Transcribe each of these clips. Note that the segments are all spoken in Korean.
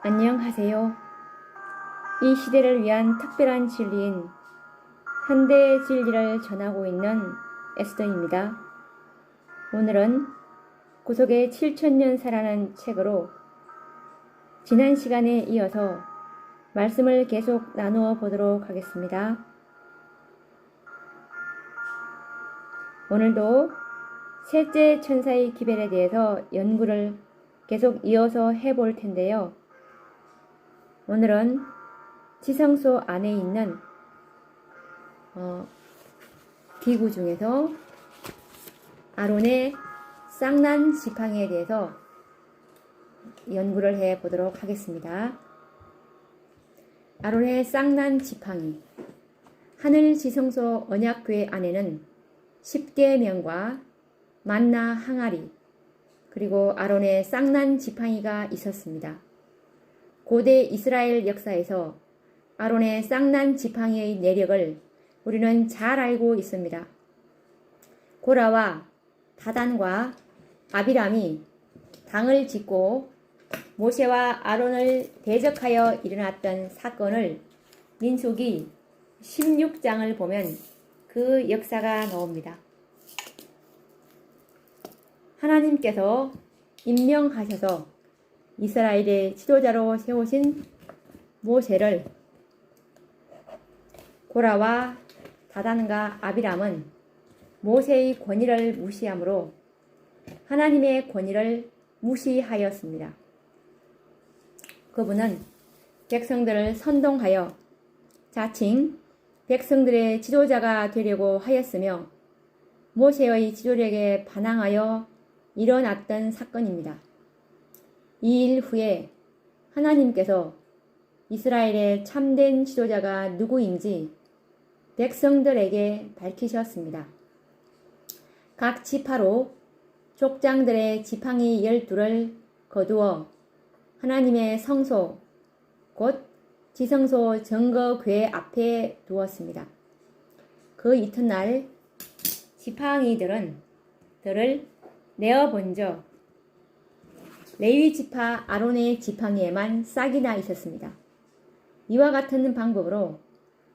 안녕하세요. 이 시대를 위한 특별한 진리인 현대의 진리를 전하고 있는 에스더입니다. 오늘은 구속의 7,000년 사라는 책으로 지난 시간에 이어서 말씀을 계속 나누어 보도록 하겠습니다. 오늘도 셋째 천사의 기별에 대해서 연구를 계속 이어서 해볼 텐데요. 오늘은 지성소 안에 있는 기구 중에서 아론의 쌍난 지팡이에 대해서 연구를 해 보도록 하겠습니다. 아론의 쌍난 지팡이. 하늘 지성소 언약궤 안에는 10계명과 만나 항아리 그리고 아론의 쌍난 지팡이가 있었습니다. 고대 이스라엘 역사에서 아론의 쌍난 지팡이의 내력을 우리는 잘 알고 있습니다. 고라와 다단과 아비람이 당을 짓고 모세와 아론을 대적하여 일어났던 사건을 민수기 16장을 보면 그 역사가 나옵니다. 하나님께서 임명하셔서 이스라엘의 지도자로 세우신 모세를 고라와 다단과 아비람은 모세의 권위를 무시하므로 하나님의 권위를 무시하였습니다. 그분은 백성들을 선동하여 자칭 백성들의 지도자가 되려고 하였으며 모세의 지도력에 반항하여 일어났던 사건입니다. 이 일 후에 하나님께서 이스라엘의 참된 지도자가 누구인지 백성들에게 밝히셨습니다. 각 지파로 족장들의 지팡이 12를 거두어 하나님의 성소, 곧 지성소 증거궤 앞에 두었습니다. 그 이튿날 지팡이들을 내어본저 레위 지파 아론의 지팡이에만 싹이나 있었습니다. 이와 같은 방법으로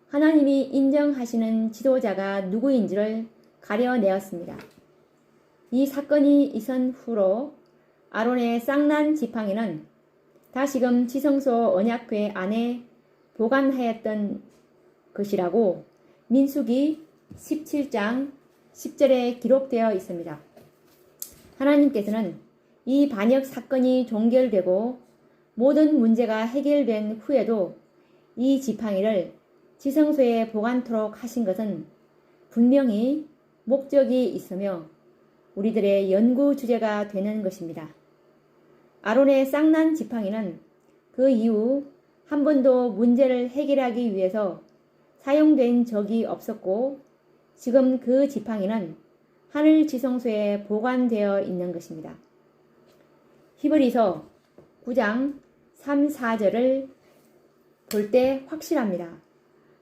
하나님이 인정하시는 지도자가 누구인지를 가려내었습니다. 이 사건이 있은 후로 아론의 쌍난 지팡이는 다시금 지성소 언약궤 안에 보관하였던 것이라고 민수기 17장 10절에 기록되어 있습니다. 하나님께서는 이 반역 사건이 종결되고 모든 문제가 해결된 후에도 이 지팡이를 지성소에 보관토록 하신 것은 분명히 목적이 있으며 우리들의 연구 주제가 되는 것입니다. 아론의 쌍난 지팡이는 그 이후 한 번도 문제를 해결하기 위해서 사용된 적이 없었고 지금 그 지팡이는 하늘 지성소에 보관되어 있는 것입니다. 히브리서 9장 3, 4절을 볼 때 확실합니다.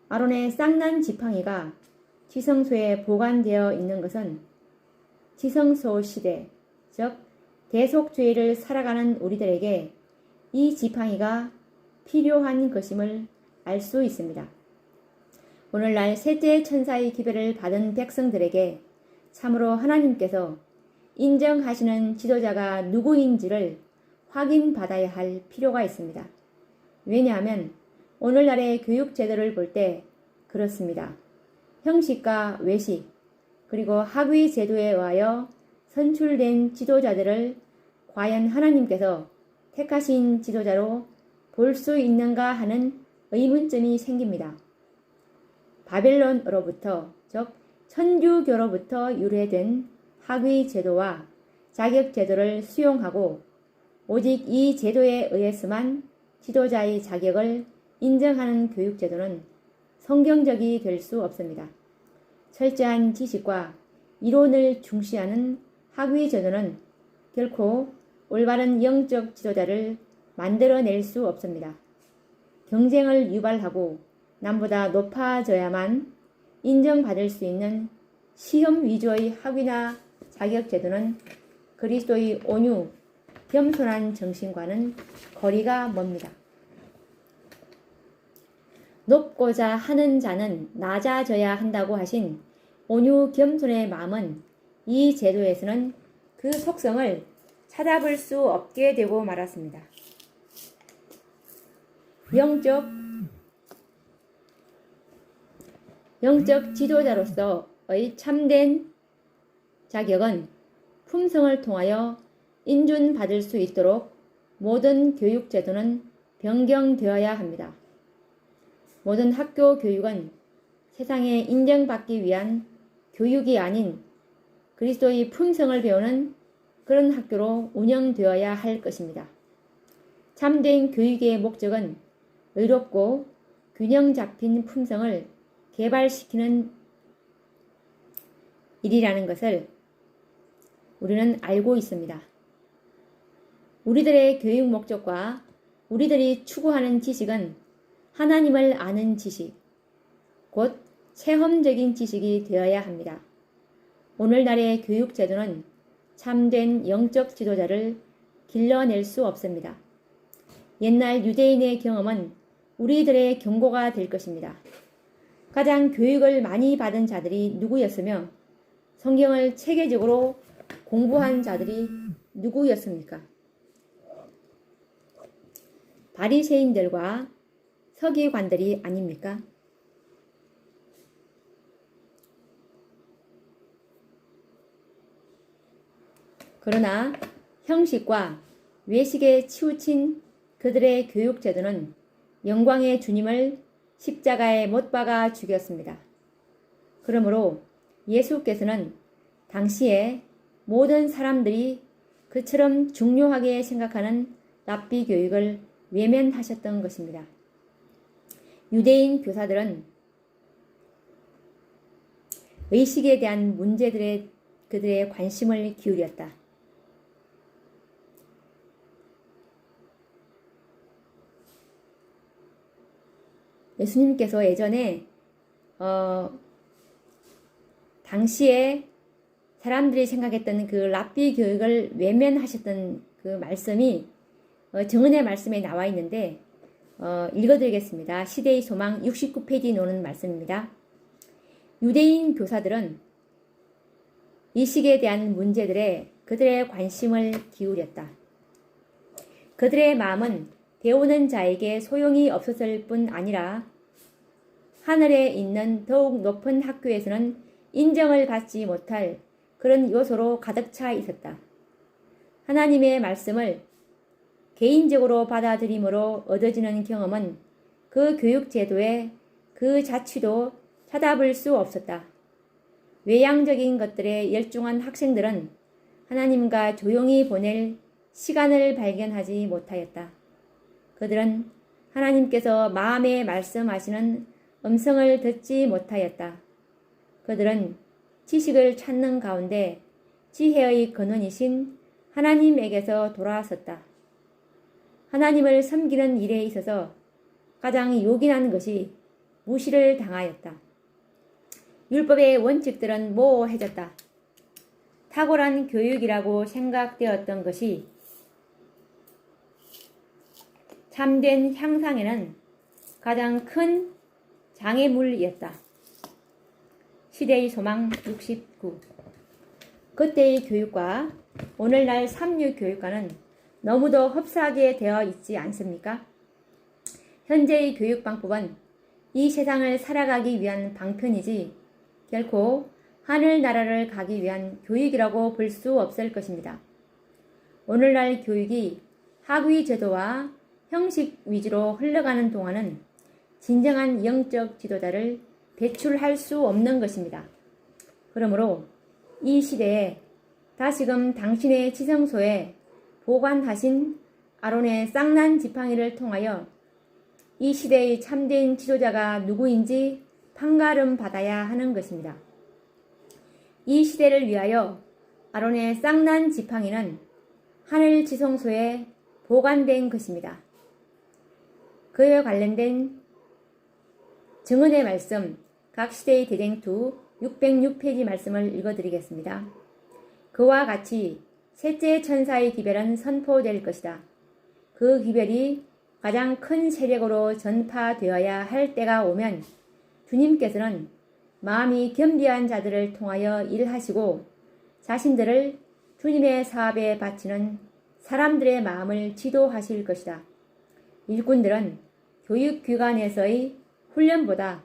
아론의 쌍난 지팡이가 지성소에 보관되어 있는 것은 지성소 시대, 즉 대속죄를 살아가는 우리들에게 이 지팡이가 필요한 것임을 알 수 있습니다. 오늘날 셋째 천사의 기별을 받은 백성들에게 참으로 하나님께서 인정하시는 지도자가 누구인지를 확인받아야 할 필요가 있습니다. 왜냐하면 오늘날의 교육 제도를 볼 때 그렇습니다. 형식과 외식, 그리고 학위 제도에 의하여 선출된 지도자들을 과연 하나님께서 택하신 지도자로 볼 수 있는가 하는 의문점이 생깁니다. 바벨론으로부터, 즉 천주교로부터 유래된 학위 제도와 자격 제도를 수용하고 오직 이 제도에 의해서만 지도자의 자격을 인정하는 교육 제도는 성경적이 될 수 없습니다. 철저한 지식과 이론을 중시하는 학위 제도는 결코 올바른 영적 지도자를 만들어낼 수 없습니다. 경쟁을 유발하고 남보다 높아져야만 인정받을 수 있는 시험 위주의 학위나 자격 제도는 그리스도의 온유, 겸손한 정신과는 거리가 멉니다. 높고자 하는 자는 낮아져야 한다고 하신 온유 겸손의 마음은 이 제도에서는 그 속성을 찾아볼 수 없게 되고 말았습니다. 영적 지도자로서의 참된 자격은 품성을 통하여 인준받을 수 있도록 모든 교육 제도는 변경되어야 합니다. 모든 학교 교육은 세상에 인정받기 위한 교육이 아닌 그리스도의 품성을 배우는 그런 학교로 운영되어야 할 것입니다. 참된 교육의 목적은 의롭고 균형 잡힌 품성을 개발시키는 일이라는 것을 우리는 알고 있습니다. 우리들의 교육 목적과 우리들이 추구하는 지식은 하나님을 아는 지식, 곧 체험적인 지식이 되어야 합니다. 오늘날의 교육 제도는 참된 영적 지도자를 길러낼 수 없습니다. 옛날 유대인의 경험은 우리들의 경고가 될 것입니다. 가장 교육을 많이 받은 자들이 누구였으며 성경을 체계적으로 공부한 자들이 누구였습니까? 바리새인들과 서기관들이 아닙니까? 그러나 형식과 외식에 치우친 그들의 교육 제도는 영광의 주님을 십자가에 못 박아 죽였습니다. 그러므로 예수께서는 당시에 모든 사람들이 그처럼 중요하게 생각하는 랍비 교육을 외면하셨던 것입니다. 유대인 교사들은 의식에 대한 문제들에 그들의 관심을 기울였다. 예수님께서 예전에 당시에 사람들이 생각했던 그 랍비 교육을 외면하셨던 그 말씀이 정은의 말씀에 나와 있는데 읽어드리겠습니다. 시대의 소망 69페이지 노는 말씀입니다. 유대인 교사들은 의식에 대한 문제들에 그들의 관심을 기울였다. 그들의 마음은 배우는 자에게 소용이 없었을 뿐 아니라 하늘에 있는 더욱 높은 학교에서는 인정을 받지 못할 그런 요소로 가득 차 있었다. 하나님의 말씀을 개인적으로 받아들임으로 얻어지는 경험은 그 교육 제도의 그 자취도 찾아볼 수 없었다. 외향적인 것들에 열중한 학생들은 하나님과 조용히 보낼 시간을 발견하지 못하였다. 그들은 하나님께서 마음에 말씀하시는 음성을 듣지 못하였다. 그들은 지식을 찾는 가운데 지혜의 근원이신 하나님에게서 돌아섰다. 하나님을 섬기는 일에 있어서 가장 요긴한 것이 무시를 당하였다. 율법의 원칙들은 모호해졌다. 탁월한 교육이라고 생각되었던 것이 참된 향상에는 가장 큰 장애물이었다. 시대의 소망 69. 그때의 교육과 오늘날 삼류 교육과는 너무도 흡사하게 되어 있지 않습니까? 현재의 교육 방법은 이 세상을 살아가기 위한 방편이지 결코 하늘나라를 가기 위한 교육이라고 볼 수 없을 것입니다. 오늘날 교육이 학위 제도와 형식 위주로 흘러가는 동안은 진정한 영적 지도자를 배출할 수 없는 것입니다. 그러므로 이 시대에 다시금 당신의 지성소에 보관하신 아론의 쌍난 지팡이를 통하여 이 시대의 참된 지도자가 누구인지 판가름 받아야 하는 것입니다. 이 시대를 위하여 아론의 쌍난 지팡이는 하늘 지성소에 보관된 것입니다. 그에 관련된 증언의 말씀, 각 시대의 대쟁투 606페이지 말씀을 읽어드리겠습니다. 그와 같이 셋째 천사의 기별은 선포될 것이다. 그 기별이 가장 큰 세력으로 전파되어야 할 때가 오면 주님께서는 마음이 겸비한 자들을 통하여 일하시고 자신들을 주님의 사업에 바치는 사람들의 마음을 지도하실 것이다. 일꾼들은 교육기관에서의 훈련보다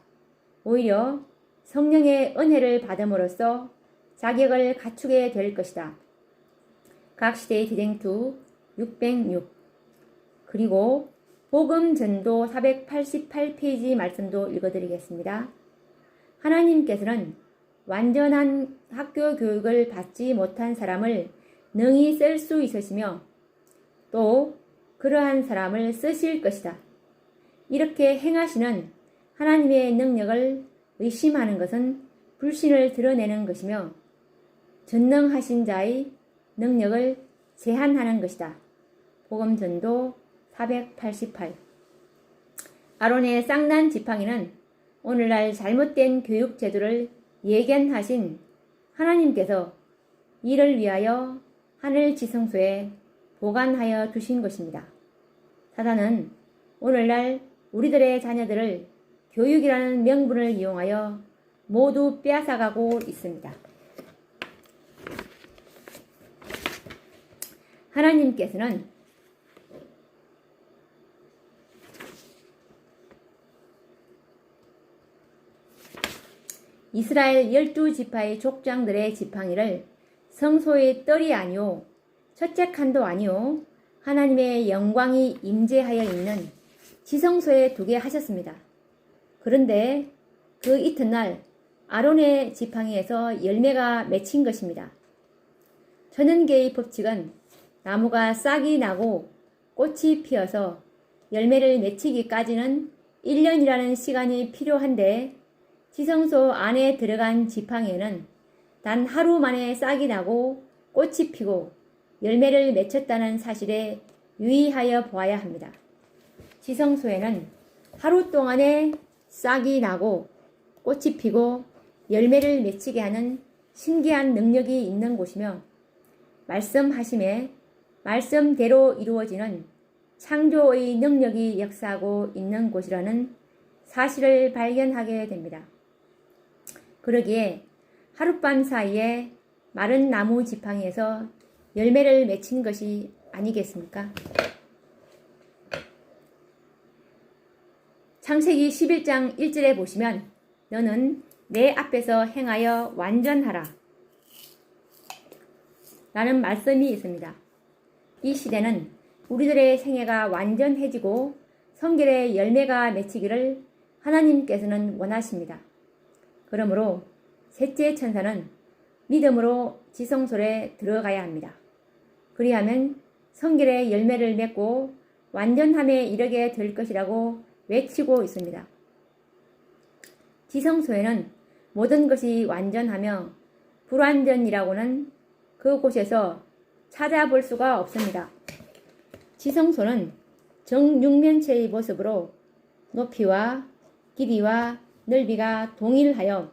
오히려 성령의 은혜를 받음으로써 자격을 갖추게 될 것이다. 각 시대의 기생투 606. 그리고 복음 전도 488페이지 말씀도 읽어드리겠습니다. 하나님께서는 완전한 학교 교육을 받지 못한 사람을 능히 쓸 수 있으시며 또 그러한 사람을 쓰실 것이다. 이렇게 행하시는 하나님의 능력을 의심하는 것은 불신을 드러내는 것이며 전능하신 자의 능력을 제한하는 것이다. 복음 전도 488. 아론의 쌍난 지팡이는 오늘날 잘못된 교육 제도를 예견하신 하나님께서 이를 위하여 하늘 지성소에 보관하여 두신 것입니다. 사단은 오늘날 우리들의 자녀들을 교육이라는 명분을 이용하여 모두 빼앗아가고 있습니다. 하나님께서는 이스라엘 12지파의 족장들의 지팡이를 성소의 뜰이 아니오 첫째 칸도 아니오 하나님의 영광이 임재하여 있는 지성소에 두게 하셨습니다. 그런데 그 이튿날 아론의 지팡이에서 열매가 맺힌 것입니다. 천연계의 법칙은 나무가 싹이 나고 꽃이 피어서 열매를 맺히기까지는 1년이라는 시간이 필요한데 지성소 안에 들어간 지팡이에는 단 하루 만에 싹이 나고 꽃이 피고 열매를 맺혔다는 사실에 유의하여 보아야 합니다. 지성소에는 하루 동안에 싹이 나고 꽃이 피고 열매를 맺히게 하는 신기한 능력이 있는 곳이며 말씀하심에 말씀대로 이루어지는 창조의 능력이 역사하고 있는 곳이라는 사실을 발견하게 됩니다. 그러기에 하룻밤 사이에 마른 나무 지팡이에서 열매를 맺힌 것이 아니겠습니까? 창세기 11장 1절에 보시면 너는 내 앞에서 행하여 완전하라 라는 말씀이 있습니다. 이 시대는 우리들의 생애가 완전해지고 성결의 열매가 맺히기를 하나님께서는 원하십니다. 그러므로 셋째 천사는 믿음으로 지성소에 들어가야 합니다. 그리하면 성결의 열매를 맺고 완전함에 이르게 될 것이라고 외치고 있습니다. 지성소에는 모든 것이 완전하며 불완전이라고는 그곳에서 찾아볼 수가 없습니다. 지성소는 정육면체의 모습으로 높이와 길이와 넓이가 동일하여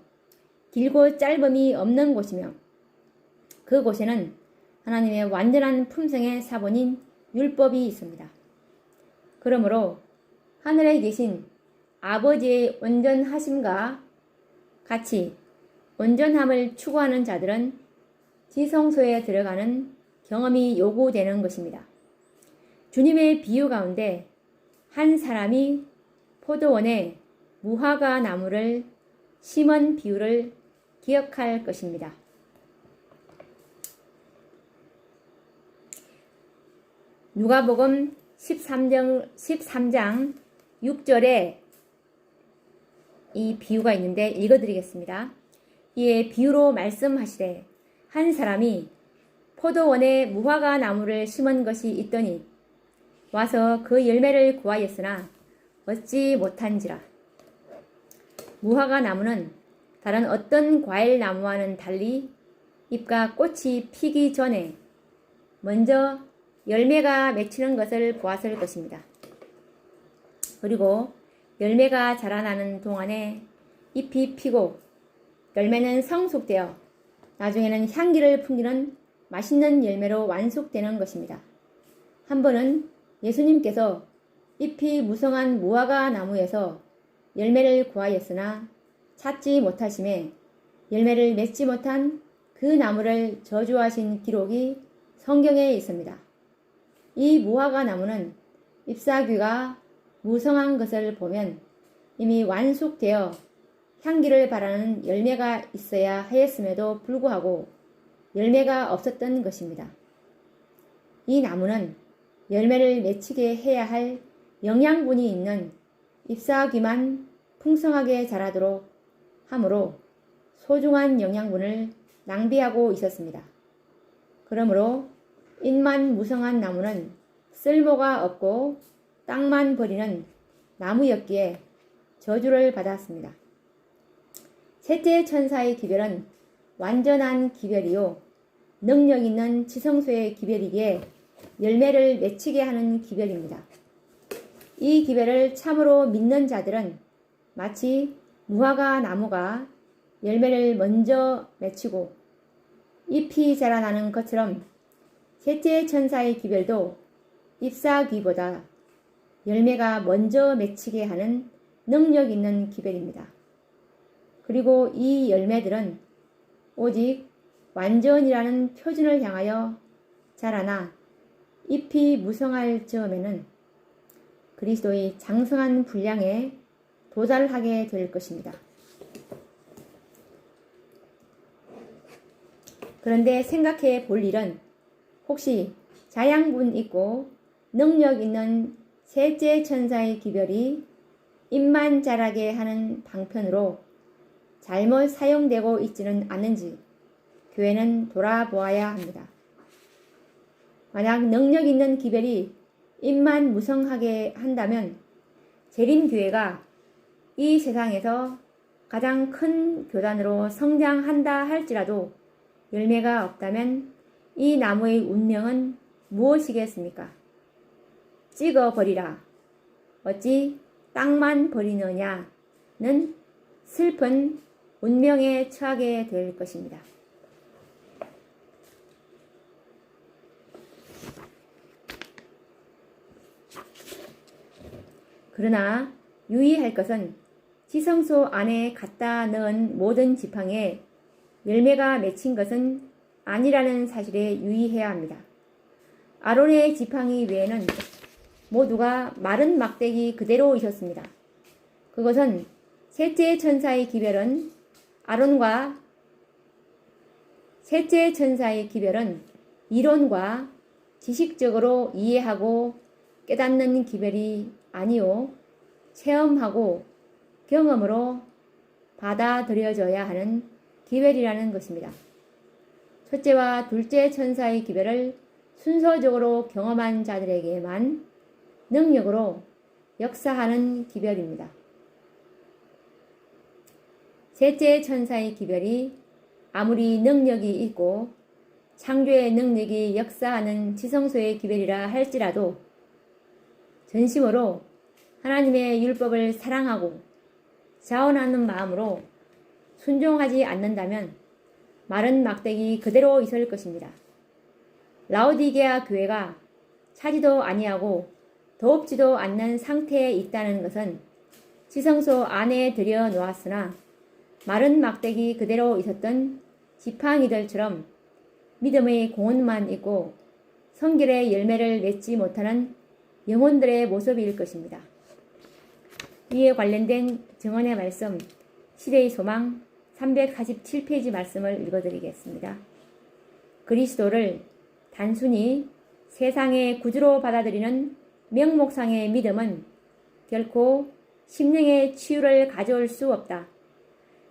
길고 짧음이 없는 곳이며 그곳에는 하나님의 완전한 품성의 사본인 율법이 있습니다. 그러므로 하늘에 계신 아버지의 온전하심과 같이 온전함을 추구하는 자들은 지성소에 들어가는 경험이 요구되는 것입니다. 주님의 비유 가운데 한 사람이 포도원에 무화과 나무를 심은 비유를 기억할 것입니다. 누가복음 13장 6절에 이 비유가 있는데 읽어드리겠습니다. 이에 비유로 말씀하시되 한 사람이 포도원에 무화과 나무를 심은 것이 있더니 와서 그 열매를 구하였으나 얻지 못한지라. 무화과 나무는 다른 어떤 과일 나무와는 달리 잎과 꽃이 피기 전에 먼저 열매가 맺히는 것을 보았을 것입니다. 그리고 열매가 자라나는 동안에 잎이 피고 열매는 성숙되어 나중에는 향기를 풍기는 맛있는 열매로 완숙되는 것입니다. 한 번은 예수님께서 잎이 무성한 무화과 나무에서 열매를 구하였으나 찾지 못하심에 열매를 맺지 못한 그 나무를 저주하신 기록이 성경에 있습니다. 이 무화과 나무는 잎사귀가 무성한 것을 보면 이미 완숙되어 향기를 바라는 열매가 있어야 하였음에도 불구하고 열매가 없었던 것입니다. 이 나무는 열매를 맺히게 해야 할 영양분이 있는 잎사귀만 풍성하게 자라도록 하므로 소중한 영양분을 낭비하고 있었습니다. 그러므로 잎만 무성한 나무는 쓸모가 없고 땅만 버리는 나무였기에 저주를 받았습니다. 셋째 천사의 기별은 완전한 기별이요 능력 있는 지성소의 기별이기에 열매를 맺히게 하는 기별입니다. 이 기별을 참으로 믿는 자들은 마치 무화과 나무가 열매를 먼저 맺히고 잎이 자라나는 것처럼 셋째 천사의 기별도 잎사귀보다 열매가 먼저 맺히게 하는 능력 있는 기별입니다. 그리고 이 열매들은 오직 완전이라는 표준을 향하여 자라나 잎이 무성할 즈음에는 그리스도의 장성한 분량에 도달하게 될 것입니다. 그런데 생각해 볼 일은 혹시 자양분 있고 능력 있는 셋째 천사의 기별이 잎만 자라게 하는 방편으로 잘못 사용되고 있지는 않은지 교회는 돌아보아야 합니다. 만약 능력 있는 기별이 잎만 무성하게 한다면 재림교회가 이 세상에서 가장 큰 교단으로 성장한다 할지라도 열매가 없다면 이 나무의 운명은 무엇이겠습니까? 찍어버리라. 어찌 땅만 버리느냐는 슬픈 운명에 처하게 될 것입니다. 그러나 유의할 것은 지성소 안에 갖다 넣은 모든 지팡이에 열매가 맺힌 것은 아니라는 사실에 유의해야 합니다. 아론의 지팡이 외에는 모두가 마른 막대기 그대로 있었습니다. 그것은 셋째 천사의 기별은 셋째 천사의 기별은 이론과 지식적으로 이해하고 깨닫는 기별이 아니요 체험하고 경험으로 받아들여져야 하는 기별이라는 것입니다. 첫째와 둘째 천사의 기별을 순서적으로 경험한 자들에게만 능력으로 역사하는 기별입니다. 셋째 천사의 기별이 아무리 능력이 있고 창조의 능력이 역사하는 지성소의 기별이라 할지라도 전심으로 하나님의 율법을 사랑하고 자원하는 마음으로 순종하지 않는다면 마른 막대기 그대로 있을 것입니다. 라오디게아 교회가 차지도 아니하고 더웁지도 않는 상태에 있다는 것은 지성소 안에 들여 놓았으나 마른 막대기 그대로 있었던 지팡이들처럼 믿음의 공헌만 있고 성결의 열매를 맺지 못하는 영혼들의 모습일 것입니다. 이에 관련된 증언의 말씀 시대의 소망 347페이지 말씀을 읽어드리겠습니다. 그리스도를 단순히 세상의 구주로 받아들이는 명목상의 믿음은 결코 심령의 치유를 가져올 수 없다.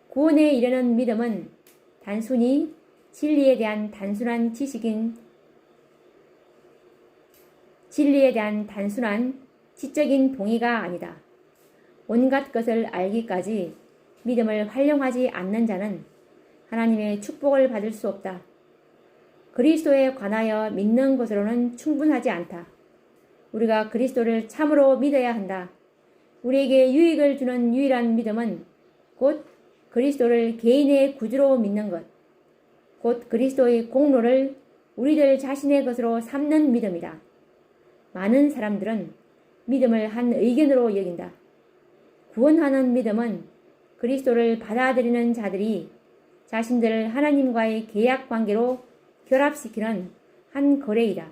구원에 이르는 믿음은 단순히 진리에 대한 단순한 지적인 동의가 아니다. 온갖 것을 알기까지 믿음을 활용하지 않는 자는 하나님의 축복을 받을 수 없다. 그리스도에 관하여 믿는 것으로는 충분하지 않다. 우리가 그리스도를 참으로 믿어야 한다. 우리에게 유익을 주는 유일한 믿음은 곧 그리스도를 개인의 구주로 믿는 것, 곧 그리스도의 공로를 우리들 자신의 것으로 삼는 믿음이다. 많은 사람들은 믿음을 한 의견으로 여긴다. 구원하는 믿음은 그리스도를 받아들이는 자들이 자신들을 하나님과의 계약 관계로 결합시키는 한 거래이다.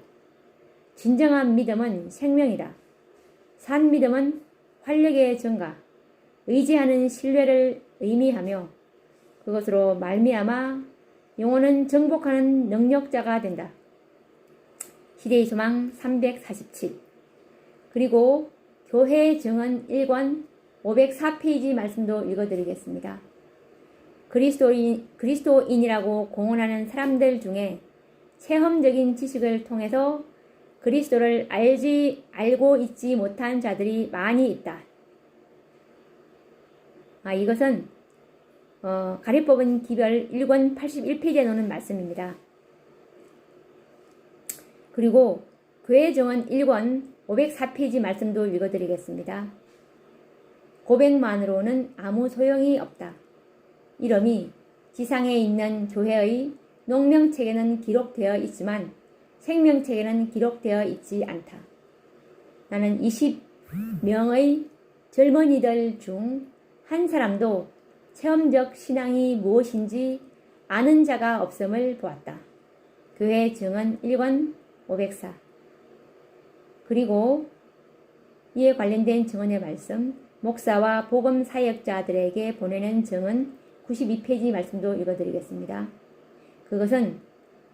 진정한 믿음은 생명이다. 산 믿음은 활력의 증가, 의지하는 신뢰를 의미하며 그것으로 말미암아 영혼은 정복하는 능력자가 된다. 시대의 소망 347. 그리고 교회 증언 1권 504페이지 말씀도 읽어드리겠습니다. 그리스도인이라고 공언하는 사람들 중에 체험적인 지식을 통해서 그리스도를 알고 있지 못한 자들이 많이 있다. 이것은 가리법은 기별 1권 81페이지에 나오는 말씀입니다. 그리고 교회 정언 1권 504페이지 말씀도 읽어드리겠습니다. 고백만으로는 아무 소용이 없다. 이름이 지상에 있는 교회의 농명책에는 기록되어 있지만 생명책에는 기록되어 있지 않다. 나는 20명의 젊은이들 중 한 사람도 체험적 신앙이 무엇인지 아는 자가 없음을 보았다. 교회 증언 1권 504. 그리고 이에 관련된 증언의 말씀, 목사와 복음 사역자들에게 보내는 증언 92페이지 말씀도 읽어드리겠습니다. 그것은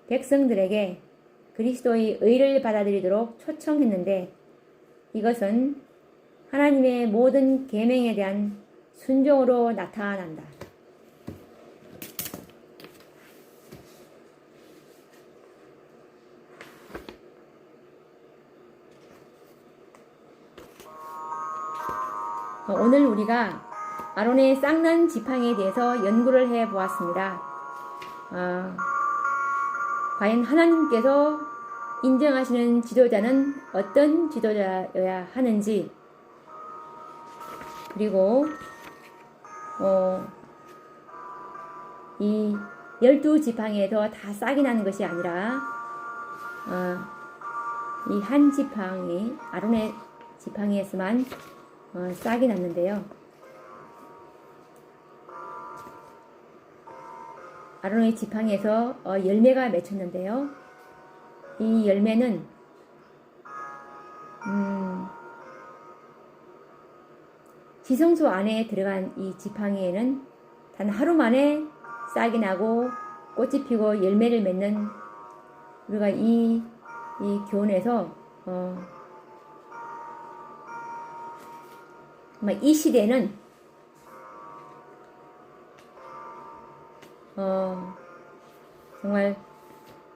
백성들에게 그리스도의 의를 받아들이도록 초청했는데 이것은 하나님의 모든 계명에 대한 순종으로 나타난다. 오늘 우리가 아론의 쌍난 지팡이에 대해서 연구를 해 보았습니다. 과연 하나님께서 인정하시는 지도자는 어떤 지도자여야 하는지, 그리고 이 12지팡이에서 다 싹이 나는 것이 아니라 이 한 지팡이, 아론의 지팡이에서만 싹이 났는데요. 아론의 지팡이에서 열매가 맺혔는데요. 이 열매는 지성소 안에 들어간 이 지팡이에는 단 하루 만에 싹이 나고 꽃이 피고 열매를 맺는, 우리가 이 교훈에서 이 시대는 정말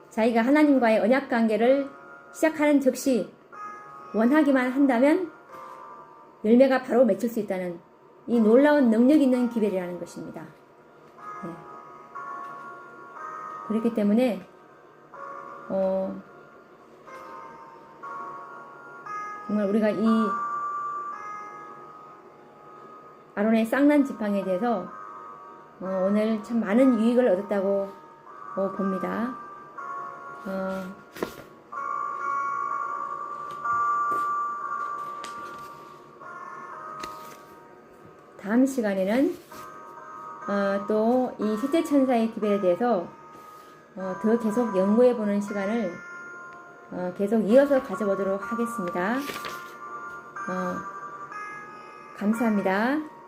자기가 하나님과의 언약 관계를 시작하는 즉시 원하기만 한다면 열매가 바로 맺힐 수 있다는 이 놀라운 능력 있는 기별이라는 것입니다. 네. 그렇기 때문에 정말 우리가 이 아론의 쌍난 지팡이에 대해서 오늘 참 많은 유익을 얻었다고 봅니다. 다음 시간에는 또 이 셋째 천사의 기별에 대해서 더 계속 연구해보는 시간을 계속 이어서 가져보도록 하겠습니다. 감사합니다.